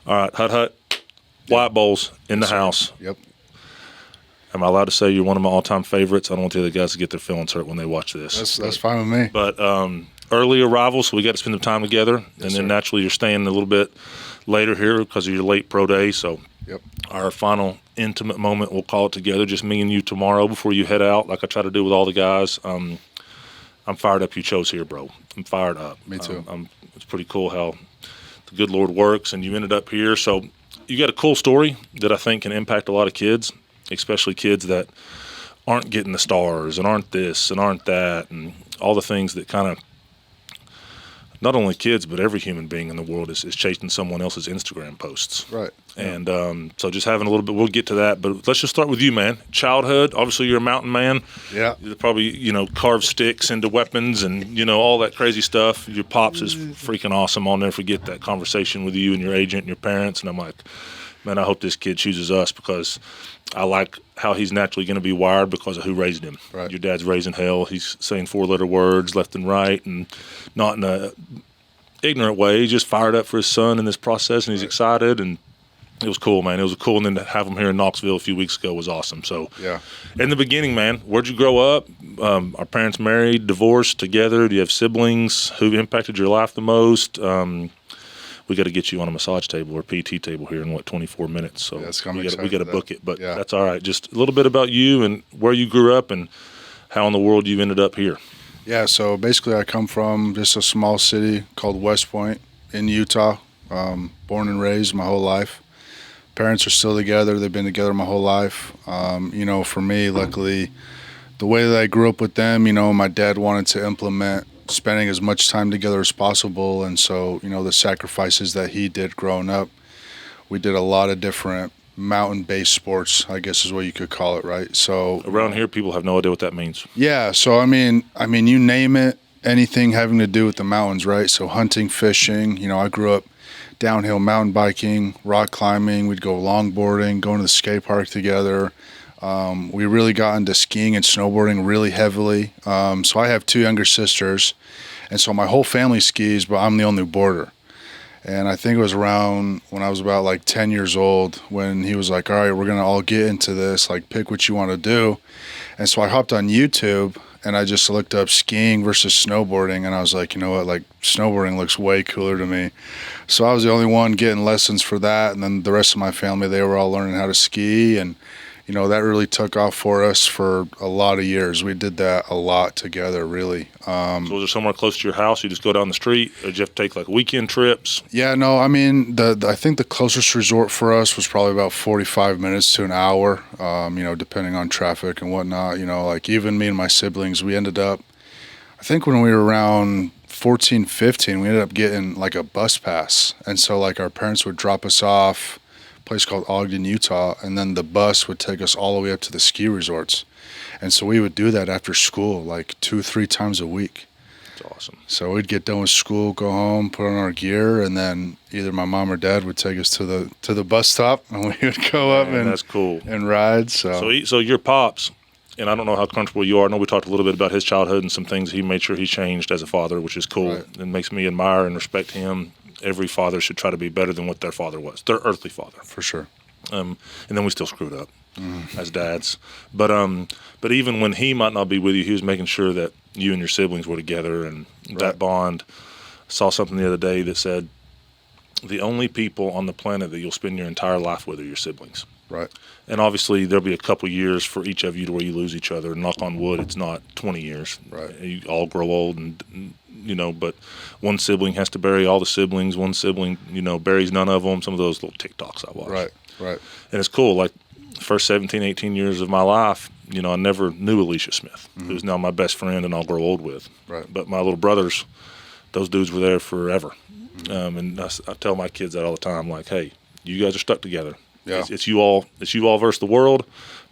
All right, Hut. Wyatt Bowles in the house. Yep. Am I allowed to say you're one of my all-time favorites? I don't want the other guys to get their feelings hurt when they watch this. That's fine with me. But early arrival, so we got to spend some time together. Yes, and then sir. naturally you're staying a little bit later here because of your late pro day. So Yep. our final intimate moment, we'll call it together, just me and you tomorrow before you head out, like I try to do with all the guys. I'm fired up you chose here, bro. I'm fired up. Me too. It's pretty cool how the good Lord works, and you ended up here. So you got a cool story that I think can impact a lot of kids, especially kids that aren't getting the stars and aren't this and aren't that and all the things that kind of not only kids but every human being in the world is chasing someone else's Instagram posts. Right. And so just having a little bit, we'll get to that, but let's just start with you, man. Childhood, obviously you're a mountain man. Yeah. You probably, carve sticks into weapons and, all that crazy stuff. Your pops is freaking awesome. I'll never forget that conversation with you and your agent and your parents. And I'm like, man, I hope this kid chooses us because I like how he's naturally going to be wired because of who raised him. Right. Your dad's raising hell. He's saying 4-letter words left and right and not in a ignorant way. He's just fired up for his son in this process, and he's excited, and it was cool, man. It was cool, and then to have him here in Knoxville a few weeks ago was awesome. So, Yeah. in the beginning, man, where'd you grow up? Are parents married, divorced, together? Do you have siblings? Who impacted your life the most? We got to get you on a massage table or PT table here in 24 minutes. So Yeah, we got to book it, but Yeah. that's all right. Just a little bit about you and where you grew up and how in the world you ended up here. Yeah, so basically I come from just a small city called West Point in Utah, born and raised my whole life. Parents are still together. They've been together my whole life. For me, luckily, the way that I grew up with them, my dad wanted to implement spending as much time together as possible. And so, the sacrifices that he did growing up, we did a lot of different mountain-based sports, I guess is what you could call it, right? So Around here, people have no idea what that means. yeah, so I mean, you name it, anything having to do with the mountains, right? So hunting, fishing. I grew up downhill mountain biking, rock climbing. We'd go longboarding, going to the skate park together. We really got into skiing and snowboarding really heavily. So I have 2 younger sisters, and so my whole family skis, but I'm the only boarder. And I think it was around when I was about like 10 years old when he was like, all right, we're going to all get into this, like pick what you want to do. And so I hopped on YouTube and I just looked up skiing versus snowboarding. And I was like, you know what, like snowboarding looks way cooler to me. So I was the only one getting lessons for that. And then the rest of my family, they were all learning how to ski. And, that really took off for us for a lot of years. We did that a lot together, really. So was there somewhere close to your house? You just go down the street? Or did you have to take like weekend trips? Yeah, no, I mean, I think the closest resort for us was probably about 45 minutes to an hour, depending on traffic and whatnot. Like even me and my siblings, we ended up, I think when we were around 14, 15, we ended up getting like a bus pass. And so like our parents would drop us off a place called Ogden, Utah, and then the bus would take us all the way up to the ski resorts. And so we would do that after school, like 2-3 times a week. That's awesome. So we'd get done with school, go home, put on our gear, and then either my mom or dad would take us to the bus stop, and we would go up and that's cool. And ride. So your pops, and I don't know how comfortable you are. I know we talked a little bit about his childhood and some things he made sure he changed as a father, which is cool. Right. It makes me admire and respect him. Every father should try to be better than what their father was, their earthly father. for sure. And then we still screwed up as dads. But even when he might not be with you, he was making sure that you and your siblings were together and that Right. bond. I saw something the other day that said the only people on the planet that you'll spend your entire life with are your siblings. Right. And obviously there'll be a couple years for each of you to where you lose each other. Knock on wood, it's not 20 years. Right. You all grow old and but one sibling has to bury all the siblings. One sibling, buries none of them. Some of those little TikToks I watch. Right. Right. And it's cool. Like first 17, 18 years of my life, I never knew Alicia Smith, who's now my best friend and I'll grow old with. Right. But my little brothers, those dudes were there forever. And I tell my kids that all the time, like, hey, you guys are stuck together. Yeah. It's you all versus the world.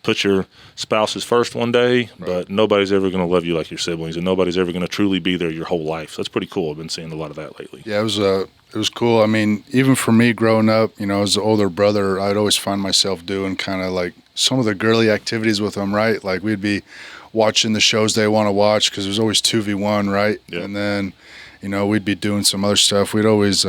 Put your spouses first one day, but nobody's ever going to love you like your siblings, and nobody's ever going to truly be there your whole life. So that's pretty cool. I've been seeing a lot of that lately. Yeah, it was cool. I mean, even for me growing up, as the older brother, I'd always find myself doing kind of like some of the girly activities with them, right? Like we'd be watching the shows they want to watch because there's always 2v1, right? Yeah. And then, we'd be doing some other stuff. We'd always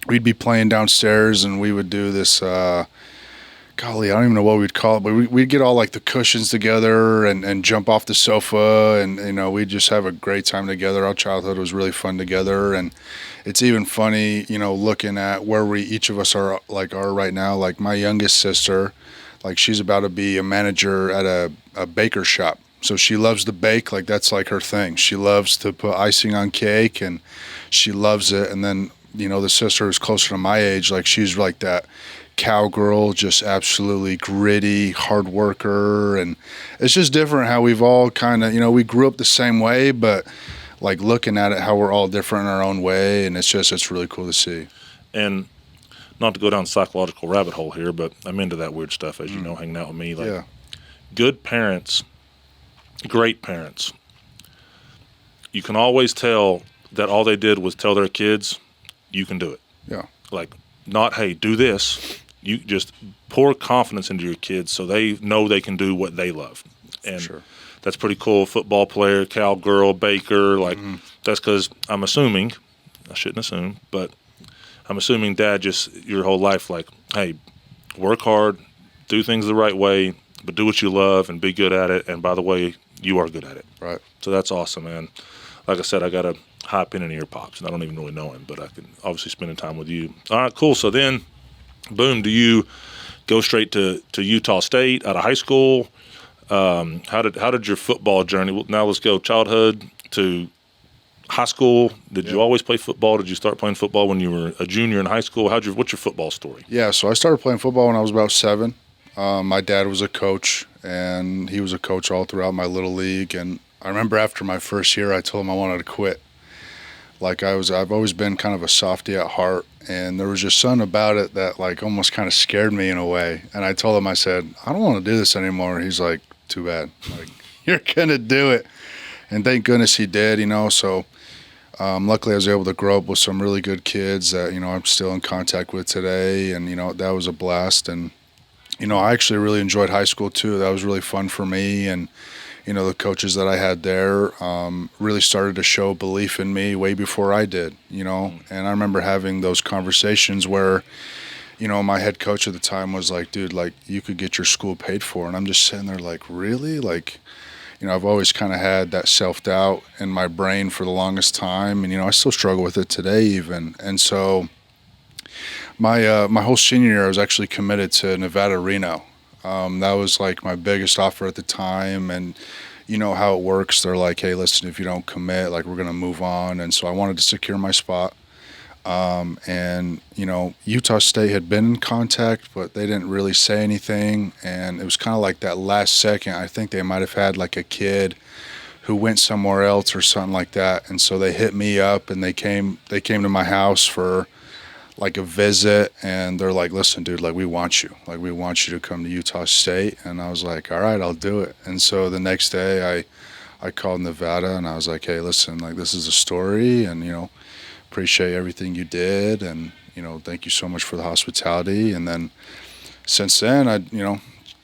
we'd be playing downstairs and we would do this. Golly, I don't even know what we'd call it, but we'd get all like the cushions together and jump off the sofa, and we'd just have a great time together. Our childhood was really fun together, and it's even funny, looking at where we each of us are right now. Like my youngest sister, like she's about to be a manager at a baker shop. So she loves to bake, like that's like her thing. She loves to put icing on cake, and she loves it. And then the sister who's closer to my age, like she's like that cowgirl, just absolutely gritty, hard worker. And it's just different how we've all kind of, we grew up the same way, but like looking at it, how we're all different in our own way. And it's really cool to see. And not to go down psychological rabbit hole here, but I'm into that weird stuff, as you know, hanging out with me. Like, yeah. Good parents, great parents, you can always tell that all they did was tell their kids, you can do it. Yeah. Like, not, hey, do this. You just pour confidence into your kids so they know they can do what they love. And sure. That's pretty cool. Football player, cowgirl, baker, like that's because I'm assuming, I shouldn't assume, but I'm assuming Dad just your whole life like, hey, work hard, do things the right way, but do what you love and be good at it. And by the way, you are good at it. Right. So that's awesome, man. Like I said, I got a high opinion of your pops, and I don't even really know him, but I can obviously spending time with you. All right, cool. So then, boom, do you go straight to Utah State out of high school? How did your football journey? Now let's go childhood to high school. Did you always play football? Did you start playing football when you were a junior in high school? What's your football story? Yeah, so I started playing football when I was about 7. My dad was a coach, and he was a coach all throughout my little league. And I remember after my first year, I told him I wanted to quit. Like I've always been kind of a softie at heart, and there was just something about it that like almost kind of scared me in a way. And I told him, I said, I don't want to do this anymore. He's like, too bad. Like, you're gonna do it. And thank goodness he did. So luckily I was able to grow up with some really good kids that I'm still in contact with today, and that was a blast. And I actually really enjoyed high school too. That was really fun for me, and the coaches that I had there really started to show belief in me way before I did, And I remember having those conversations where, my head coach at the time was like, dude, like, you could get your school paid for. And I'm just sitting there like, really? Like, I've always kind of had that self-doubt in my brain for the longest time. And, I still struggle with it today even. And so my whole senior year, I was actually committed to Nevada, Reno. That was like my biggest offer at the time, and you know how it works. They're like, hey, listen, if you don't commit, like, we're going to move on. And so I wanted to secure my spot. And Utah State had been in contact, but they didn't really say anything. And it was kind of like that last second. I think they might have had like a kid who went somewhere else or something like that. And so they hit me up, and they came to my house for like a visit, and they're like, listen, dude, like, we want you to come to Utah State. And I was like, all right, I'll do it. And so the next day I called Nevada, and I was like, hey, listen, like, this is a story, and appreciate everything you did, and thank you so much for the hospitality. And then since then,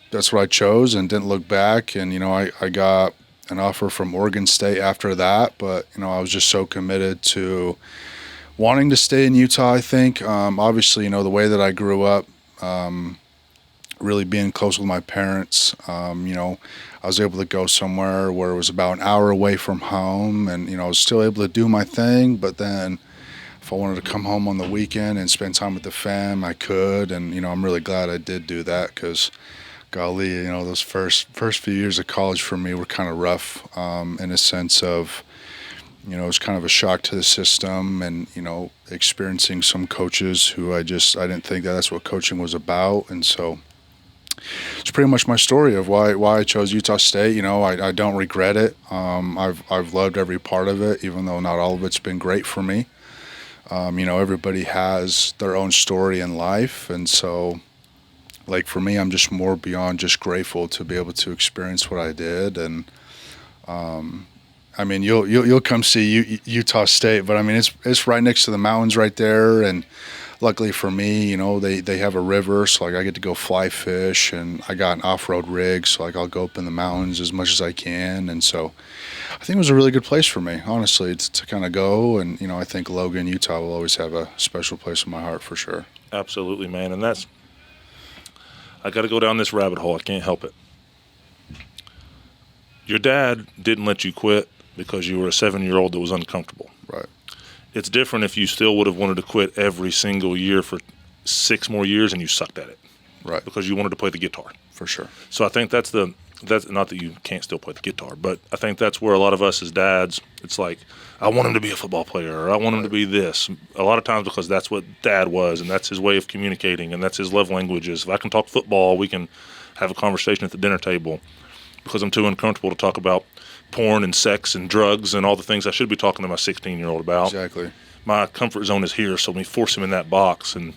that's what I chose and didn't look back. And I got an offer from Oregon State after that, but I was just so committed to wanting to stay in Utah. I think obviously the way that I grew up, really being close with my parents, I was able to go somewhere where it was about an hour away from home, and I was still able to do my thing. But then if I wanted to come home on the weekend and spend time with the fam, I could. And I'm really glad I did do that, because golly, those first few years of college for me were kind of rough, in a sense of it was kind of a shock to the system, and experiencing some coaches who I didn't think that's what coaching was about. And so it's pretty much my story of why I chose Utah State. I don't regret it. I've loved every part of it, even though not all of it's been great for me. Everybody has their own story in life, and so like for me, I'm just more beyond just grateful to be able to experience what I did. And you'll come see Utah State, but it's right next to the mountains right there. And luckily for me, they have a river, so like I get to go fly fish, and I got an off-road rig, so like I'll go up in the mountains as much as I can. And so I think it was a really good place for me, honestly, to kind of go. And I think Logan, Utah will always have a special place in my heart for sure. Absolutely, man. And I got to go down this rabbit hole. I can't help it. Your dad didn't let you quit because you were a 7-year-old that was uncomfortable. Right. It's different if you still would have wanted to quit every single year for 6 more years and you sucked at it. Right. Because you wanted to play the guitar. For sure. So I think that's not that you can't still play the guitar, but I think that's where a lot of us as dads, it's like, I want him to be a football player, or I want him to be this. A lot of times because that's what dad was, and that's his way of communicating, and that's his love languages. If I can talk football, we can have a conversation at the dinner table. Because I'm too uncomfortable to talk about porn and sex and drugs and all the things I should be talking to my 16-year-old about. Exactly. My comfort zone is here, so let me force him in that box. And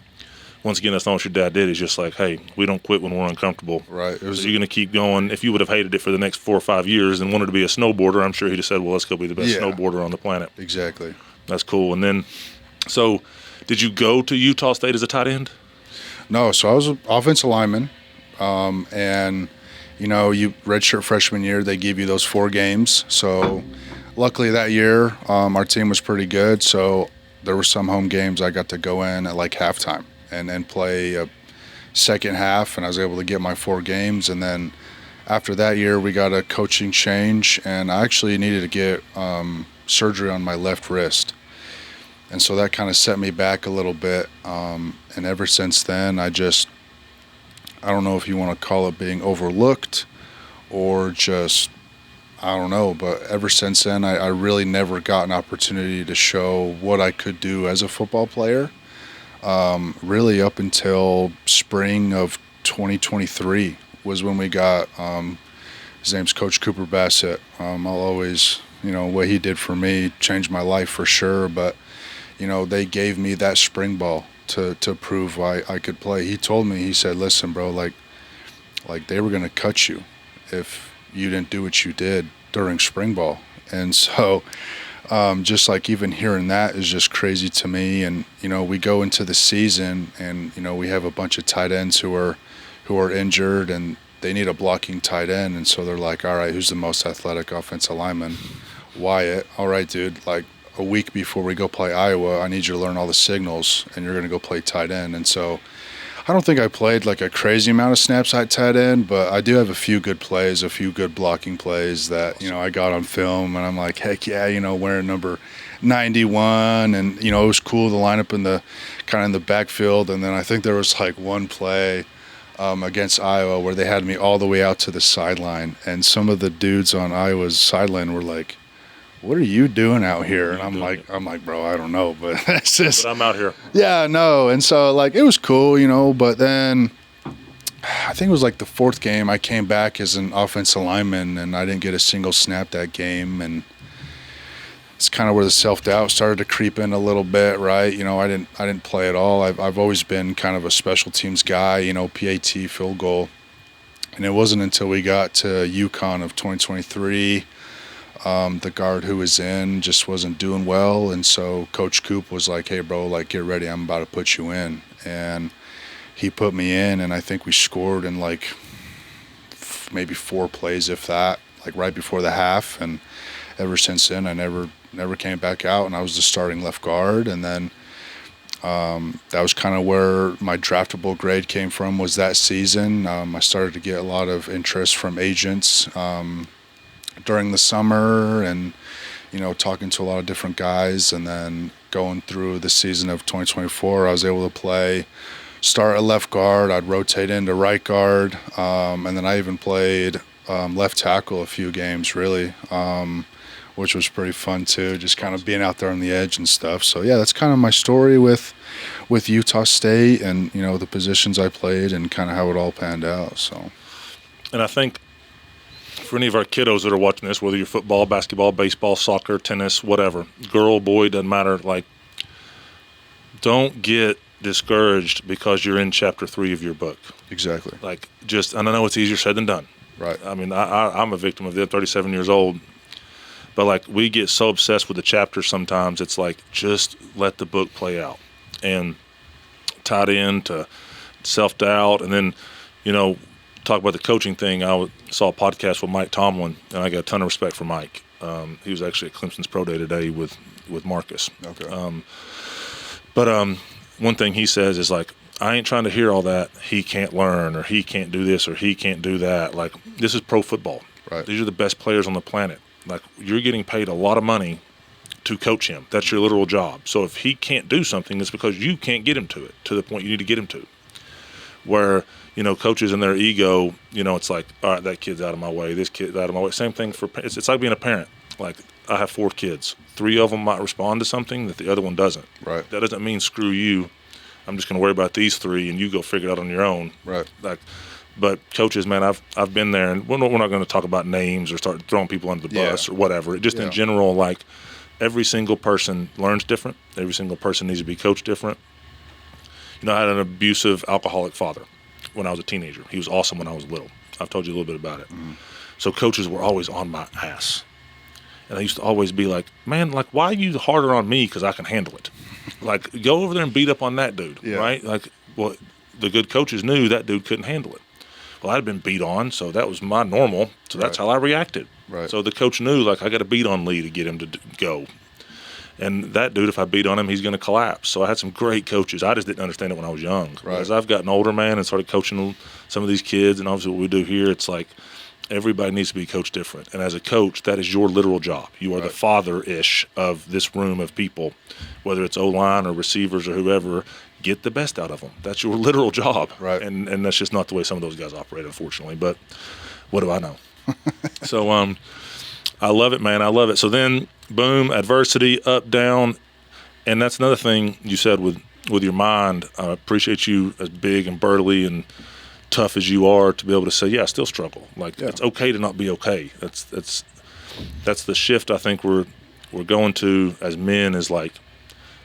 once again, that's not what your dad did. He's just like, hey, we don't quit when we're uncomfortable. Right. So you're going to keep going. If you would have hated it for the next 4 or 5 years and wanted to be a snowboarder, I'm sure he'd have said, well, let's go be the best snowboarder on the planet. Exactly. That's cool. And then, so did you go to Utah State as a tight end? No, so I was an offensive lineman, and you redshirt freshman year, they give you those 4 games. So luckily that year, our team was pretty good. So there were some home games I got to go in at like halftime and play a second half, and I was able to get my 4 games. And then after that year, we got a coaching change, and I actually needed to get surgery on my left wrist. And so that kind of set me back a little bit. And ever since then, I don't know if you want to call it being overlooked or just, I don't know. But ever since then, I really never got an opportunity to show what I could do as a football player. Really up until spring of 2023 was when we got, his name's Coach Cooper Bassett. I'll always, what he did for me changed my life for sure. But, they gave me that spring ball to prove I could play. He told me, he said, listen, bro, like they were going to cut you if you didn't do what you did during spring ball. And so just like even hearing that is just crazy to me. And, we go into the season and, we have a bunch of tight ends who are injured and they need a blocking tight end. And so they're like, all right, who's the most athletic offensive lineman? Wyatt. All right, dude, like, a week before we go play Iowa, I need you to learn all the signals, and you're going to go play tight end. And so I don't think I played like a crazy amount of snaps at tight end, but I do have a few good plays, a few good blocking plays that, I got on film, and I'm like, heck yeah, wearing number 91. And, it was cool to line up in the kind of in the backfield. And then I think there was like one play against Iowa where they had me all the way out to the sideline. And some of the dudes on Iowa's sideline were like, what are you doing out here? And I'm like, bro, I don't know, but that's just. But I'm out here. Yeah, no. And so like it was cool, but then I think it was like the 4th game I came back as an offensive lineman and I didn't get a single snap that game, and it's kind of where the self-doubt started to creep in a little bit, right? I didn't play at all. I've always been kind of a special teams guy, PAT, field goal. And it wasn't until we got to UConn of 2023 the guard who was in just wasn't doing well, and so Coach Coop was like, hey bro, like get ready, I'm about to put you in. And he put me in, and I think we scored in like maybe 4 plays, if that, like right before the half. And ever since then I never came back out, and I was the starting left guard. And then that was kind of where my draftable grade came from, was that season. I started to get a lot of interest from agents during the summer, and talking to a lot of different guys. And then going through the season of 2024, I was able to start at left guard, I'd rotate into right guard, and then I even played left tackle a few games, really, which was pretty fun too, just kind of being out there on the edge and stuff. So yeah, that's kind of my story with Utah State, and the positions I played and kind of how it all panned out. So, and I think for any of our kiddos that are watching this, whether you're football, basketball, baseball, soccer, tennis, whatever, girl, boy, doesn't matter, like, don't get discouraged because you're in chapter 3 of your book. Exactly. Like, and I know it's easier said than done. Right. I mean, I'm a victim of that, 37 years old. But, like, we get so obsessed with the chapters sometimes, it's like, just let the book play out. And tight end to self-doubt. And then, talk about the coaching thing. Saw a podcast with Mike Tomlin, and I got a ton of respect for Mike. He was actually at Clemson's Pro Day today with Marcus. Okay. But one thing he says is like, I ain't trying to hear all that. He can't learn, or he can't do this, or he can't do that. Like, this is pro football. Right. These are the best players on the planet. Like, you're getting paid a lot of money to coach him. That's your literal job. So if he can't do something, it's because you can't get him to it, to the point you need to get him to. Where, coaches in their ego, it's like, all right, that kid's out of my way. This kid's out of my way. Same thing for it's like being a parent. Like, I have 4 kids. 3 of them might respond to something that the other one doesn't. Right. That doesn't mean screw you. I'm just going to worry about these 3, and you go figure it out on your own. Right. Like, but coaches, man, I've been there, and we're not going to talk about names or start throwing people under the bus or whatever. Just in general, like, every single person learns different. Every single person needs to be coached different. I had an abusive, alcoholic father when I was a teenager. He was awesome when I was little. I've told you a little bit about it. Mm-hmm. So coaches were always on my ass. And I used to always be like, man, like, why are you harder on me because I can handle it? Like, go over there and beat up on that dude, right? Like, well, the good coaches knew that dude couldn't handle it. Well, I'd been beat on, so that was my normal. So that's how I reacted. Right. So the coach knew, like, I got to beat on Lee to get him to go. And that dude, if I beat on him, he's going to collapse. So I had some great coaches. I just didn't understand it when I was young. Right. As I've gotten older, man, and started coaching some of these kids, and obviously what we do here, it's like everybody needs to be coached different. And as a coach, that is your literal job. You are the father-ish of this room of people, whether it's O-line or receivers or whoever. Get the best out of them. That's your literal job. Right. And that's just not the way some of those guys operate, unfortunately. But what do I know? So I love it, man. I love it. So then, boom, adversity, up, down. And that's another thing you said with your mind. I appreciate you as big and burly and tough as you are to be able to say, yeah, I still struggle. Like, it's okay to not be okay. That's the shift I think we're going to as men is like,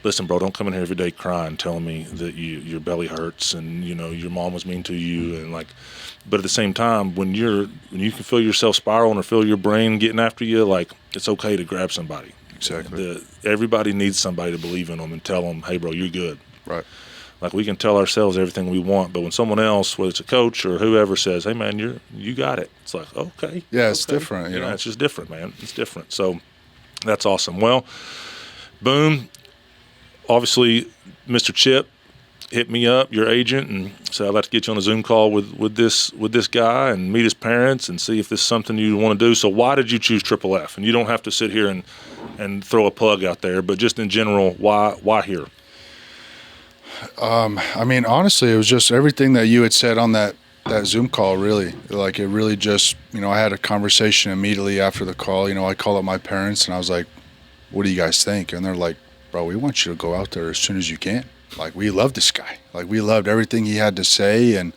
listen, bro, don't come in here every day crying, telling me that your belly hurts and, your mom was mean to you. And like, but at the same time, when you can feel yourself spiraling or feel your brain getting after you, like, it's okay to grab somebody. Exactly. Everybody needs somebody to believe in them and tell them, hey, bro, you're good. Right. Like, we can tell ourselves everything we want, but when someone else, whether it's a coach or whoever, says, hey, man, you got it. It's like, okay. Yeah, it's different, Yeah, it's just different, man. It's different. So that's awesome. Well, boom. Obviously, Mr. Chip hit me up, your agent, and said, I'd like to get you on a Zoom call with this guy and meet his parents and see if this is something you want to do. So why did you choose Triple F? And you don't have to sit here and throw a plug out there, but just in general, why here? I mean, honestly, it was just everything that you had said on that Zoom call, really. Like, it really just, I had a conversation immediately after the call. I called up my parents, and I was like, what do you guys think? And they're like, bro, we want you to go out there as soon as you can. Like, we love this guy. Like, we loved everything he had to say, and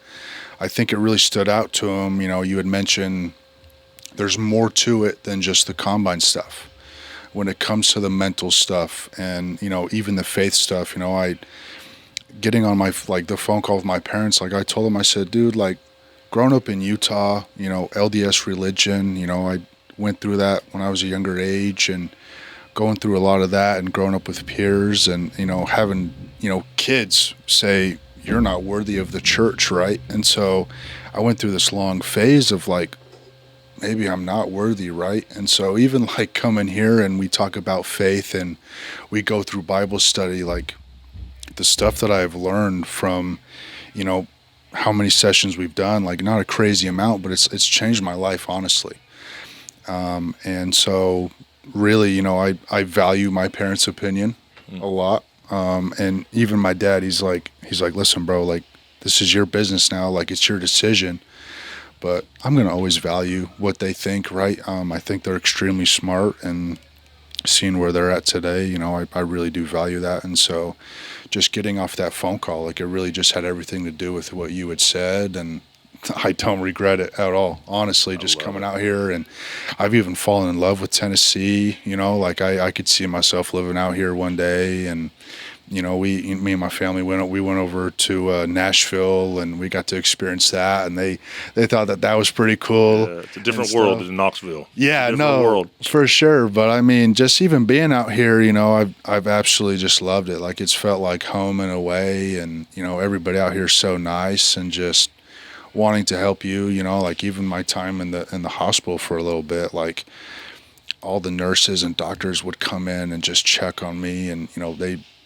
I think it really stood out to him. You had mentioned there's more to it than just the combine stuff. When it comes to the mental stuff and, even the faith stuff, getting on the phone call with my parents, like, I told them, I said, dude, like, growing up in Utah, LDS religion, I went through that when I was a younger age, and going through a lot of that and growing up with peers and, having, kids say, you're not worthy of the church, right? And so I went through this long phase of like, maybe I'm not worthy, right? And so even like coming here and we talk about faith and we go through Bible study, like the stuff that I've learned from, how many sessions we've done, like not a crazy amount, but it's changed my life, honestly. And so really, I value my parents' opinion a lot. And even my dad, he's like, listen, bro, like, this is your business now. Like, it's your decision, but I'm going to always value what they think. Right. I think they're extremely smart, and seeing where they're at today, I really do value that. And so just getting off that phone call, like, it really just had everything to do with what you had said. And I don't regret it at all, honestly, just coming out here. And I've even fallen in love with Tennessee, like I could see myself living out here one day and me and my family we went over to Nashville, and we got to experience that, and they thought that was pretty cool. It's a different world in Knoxville. Yeah, World. For sure. But I mean, just even being out here, I've absolutely just loved it. Like, it's felt like home in a way, and everybody out here is so nice and just wanting to help you. Like, even my time in the hospital for a little bit, like, all the nurses and doctors would come in and just check on me, and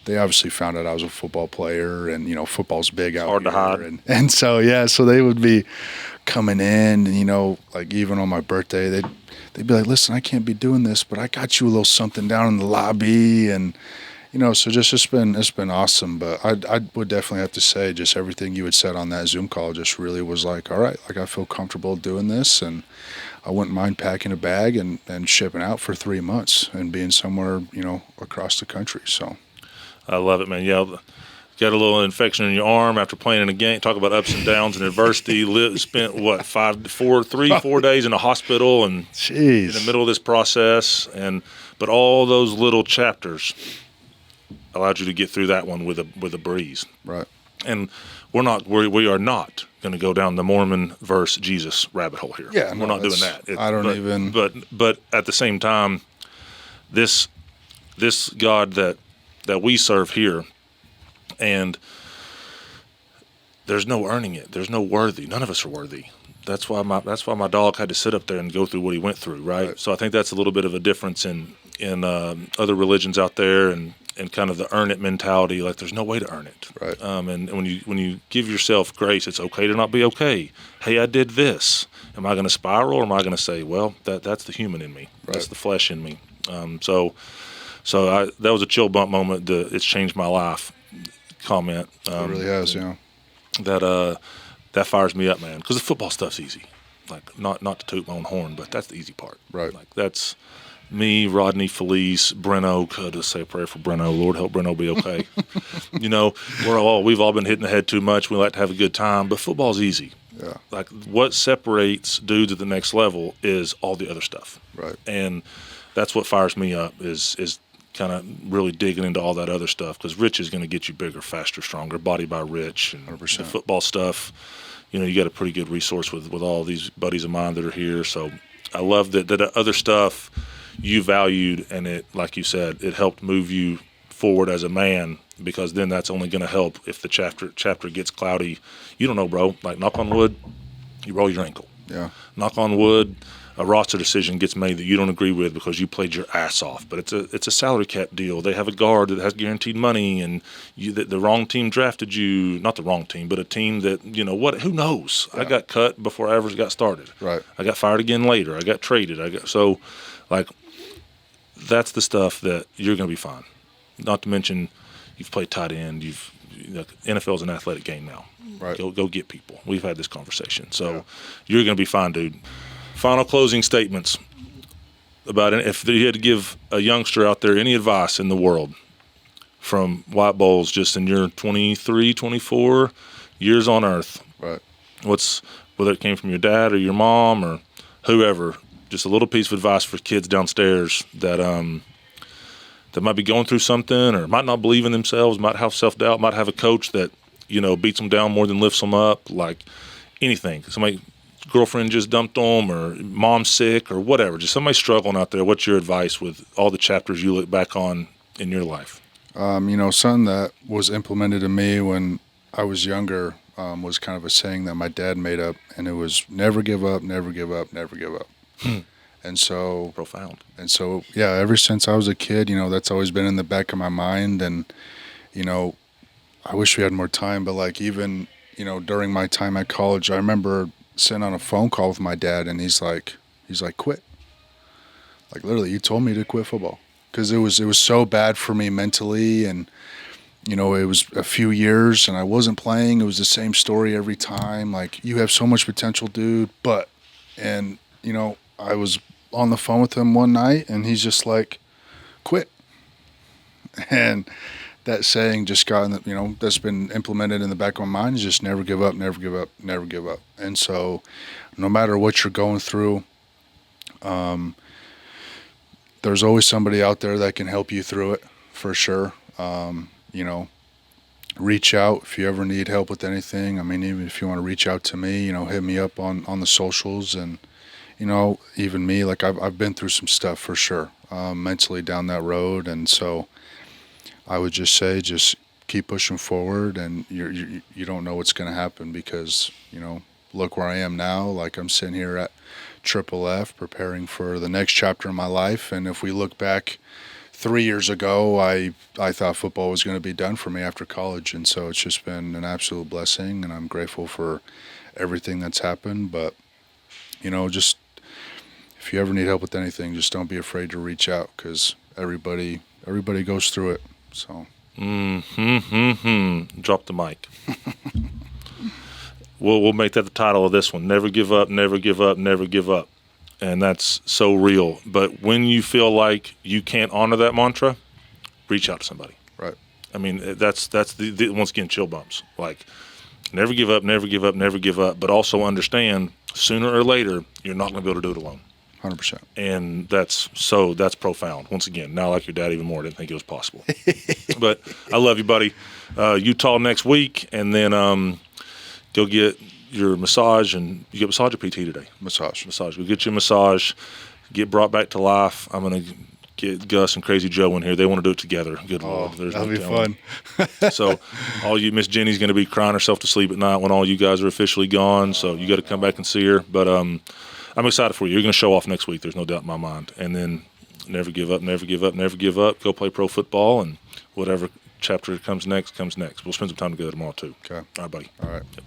they obviously found out I was a football player, and football's big out hard here. to hide. And so they would be coming in, and like, even on my birthday, they'd be like, "Listen, I can't be doing this, but I got you a little something down in the lobby," and so just it's been awesome. But I would definitely have to say, just everything you had said on that Zoom call just really was like, all right, like, I feel comfortable doing this, and I wouldn't mind packing a bag and shipping out for 3 months and being somewhere, across the country. So I love it, man. Yeah, got a little infection in your arm after playing in a game. Talk about ups and downs and adversity. Spent 4 days in a hospital, and Jeez. in the middle of this process, but all those little chapters allowed you to get through that one with a breeze. Right. And we are not going to go down the Mormon versus Jesus rabbit hole here. Yeah, we're not doing that. But at the same time, this God that we serve here, and there's no earning it. There's no worthy. None of us are worthy. That's why my dog had to sit up there and go through what he went through, right? So I think that's a little bit of a difference in other religions out there, and kind of the earn it mentality. Like, there's no way to earn it. Right. And when you give yourself grace, it's okay to not be okay. Hey, I did this. Am I going to spiral, or am I going to say, well, that's the human in me. Right. That's the flesh in me. So that was a chill bump moment. It's changed my life. Comment. It really has, yeah. That fires me up, man. Because the football stuff's easy. Like, not to toot my own horn, but that's the easy part. Right. Like, that's me, Rodney, Felice, Breno. Could just say a prayer for Breno. Lord, help Breno be okay. We've all been hitting the head too much. We like to have a good time, but football's easy. Yeah. Like, what separates dudes at the next level is all the other stuff. Right. And that's what fires me up is kind of really digging into all that other stuff, because Rich is going to get you bigger, faster, stronger, body by Rich, and 100%. The football stuff. You got a pretty good resource with all these buddies of mine that are here. So I love that other stuff you valued, and it, like you said, it helped move you forward as a man, because then that's only going to help if the chapter gets cloudy. You don't know, bro. Like, knock on wood, you roll your ankle. Yeah. Knock on wood, a roster decision gets made that you don't agree with because you played your ass off. But it's a salary cap deal. They have a guard that has guaranteed money, and the wrong team drafted you. Not the wrong team, but a team that, who knows? Yeah. I got cut before I ever got started. Right. I got fired again later. I got traded. That's the stuff that you're going to be fine. Not to mention, you've played tight end. NFL's an athletic game now. Right. Go get people. We've had this conversation. So You're going to be fine, dude. Final closing statements about it. If you had to give a youngster out there any advice in the world from Wyatt Bowles, just in your 23, 24 years on earth, right? Whether it came from your dad or your mom or whoever, just a little piece of advice for kids downstairs that might be going through something, or might not believe in themselves, might have self-doubt, might have a coach that, beats them down more than lifts them up, like anything. Somebody, girlfriend just dumped them, or mom's sick, or whatever. Just somebody struggling out there. What's your advice with all the chapters you look back on in your life? Something that was implemented in me when I was younger was kind of a saying that my dad made up, and it was never give up, never give up, never give up. And so profound. And so, yeah, ever since I was a kid, that's always been in the back of my mind. And, I wish we had more time, but like, even, during my time at college, I remember sitting on a phone call with my dad, and he's like, quit. Like, literally, he told me to quit football because it was so bad for me mentally. And, it was a few years and I wasn't playing. It was the same story every time. Like, you have so much potential, dude. I was on the phone with him one night, and he's just like, quit. And that saying just got that's been implemented in the back of my mind, is just never give up, never give up, never give up. And so no matter what you're going through, there's always somebody out there that can help you through it, for sure. you know, reach out if you ever need help with anything. I mean, even if you want to reach out to me, you know, hit me up on the socials. And, you know, even me, like I've been through some stuff for sure, mentally down that road. And so I would just say, just keep pushing forward, and you don't know what's going to happen because, you know, look where I am now. Like I'm sitting here at Triple F preparing for the next chapter of my life. And if we look back 3 years ago, I thought football was going to be done for me after college. And so it's just been an absolute blessing, and I'm grateful for everything that's happened. But, you know, just if you ever need help with anything, just don't be afraid to reach out, because everybody goes through it. So. Drop the mic. We'll make that the title of this one. Never give up, never give up, never give up. And that's so real. But when you feel like you can't honor that mantra, reach out to somebody. Right. I mean, that's the once again, chill bumps. Like, never give up, never give up, never give up. But also understand, sooner or later, you're not going to be able to do it alone. 100%. And that's profound. Once again, now like your dad even more, I didn't think it was possible. But I love you, buddy. Utah next week, and then go get your massage. And you get massage or PT today? Massage. Go get your massage, get brought back to life. I'm going to get Gus and Crazy Joe in here. They want to do it together. Good Lord. That'll be fun. So all you, Miss Jenny's going to be crying herself to sleep at night when all you guys are officially gone. So you got to come back and see her. But I'm excited for you. You're going to show off next week. There's no doubt in my mind. And then never give up, never give up, never give up. Go play pro football, and whatever chapter comes next. We'll spend some time together tomorrow too. Okay. All right, buddy. All right. Yep.